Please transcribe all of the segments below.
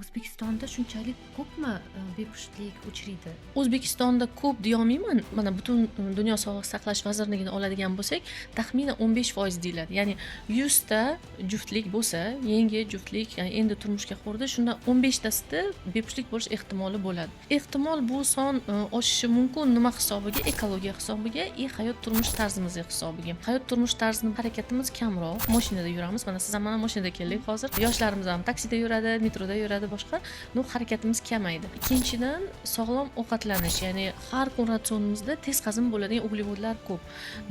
O'zbekistonda shunchalik ko'pmi bepushtlik uchraydi? O'zbekistonda ko'p deyolmayman. Mana butun dunyo sog'liqni saqlash vazirligidan oladigan bo'lsak, taxminan 15% deyiladi. Ya'ni 100 ta juftlik bo'lsa, yangi juftlik, ya'ni endi turmushga qurdi, shundan 15 tasida bepushtlik bo'lish ehtimoli bo'ladi. Ehtimol bu son oshishi mumkin nima hisobiga? Ekologiya hisobiga, hayot turmush tarzimiz hisobiga. Hayot turmush tarzini harakatimiz kamroq. Mashinada yuramiz. Mana siz ham mana mashinada keldik hozir. Yoshlarimiz ham taksida yuradi, metroda yuradi, boshqa. Harakatimiz kamaydi. Ikkinchidan, sog'lom ovqatlanish, ya'ni har kun ratsionimizda tez hazm bo'ladigan uglevodlar ko'p.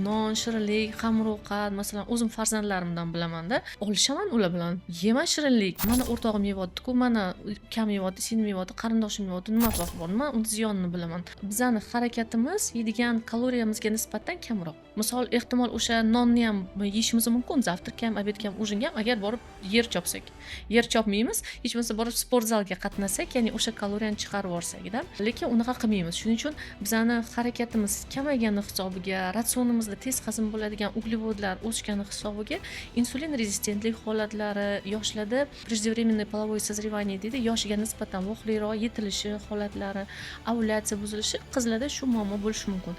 Non, shirinlik, xamir ovqat, masalan, o'zim farzandlarimdan bilaman-da, olishaman ular bilan. Yema shirinlik. Mana o'rtog'im yeyapti-ku, mana ukam yeyapti, singlim yeyapti, qarindoshim yeyapti, nima farqi bor? Men uni ziyonini bilaman. Bizani harakatimiz yeydigan kaloriyamizga nisbatan kamroq. Misol, ehtimol o'sha nonni ham yeyishimiz mumkin, zavtrga ham, obedga ham, ujinga ham, agar borib yer chopsak. Yer chopmaymiz, hech bo'lmasa borib sport zalga qatnasak, ya'ni o'sha kaloriyani chiqarib yuborsak-da. Lekin unaqa qilmaymiz. Shuning uchun bizani harakatimiz kamaygani hisobiga, ratsionimizda tez hazm bo'ladigan uglevodlar o'sgani hisobiga insulin rezistentlik holatlari, yoshlarda преждевременное половое созревание deydi, yoshiga nisbatan voqliroq yetilishi holatlari, ovulyatsiya buzilishi qizlarda shu muammo bo'lishi mumkin.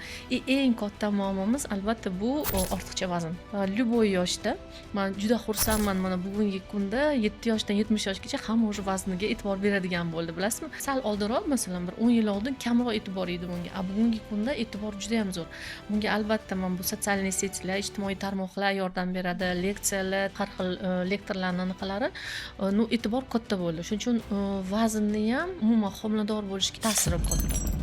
Eng katta muammomiz albatta bu ortiqcha vazn. Любой yoshda men juda xursandman, mana bugungi kunda 7 yoshdan 70 yoshgacha hamma o'sha vazniga e'tibor beradigan bo'ldi, bilasizmi? Sal oldinroq, masalan, bir 10 yil oldin kamroq e'tibor edi bunga. Bugungi kunda e'tibor juda ham zo'r. Bunga albatta men bu sotsial setilar, ijtimoiy tarmoqlar yordam beradi, leksiyalar, har xil lektorlarning anaqalari, e'tibor katta bo'ldi. Shuning uchun vaznni ham umuman homilador bo'lishga ta'siri katta.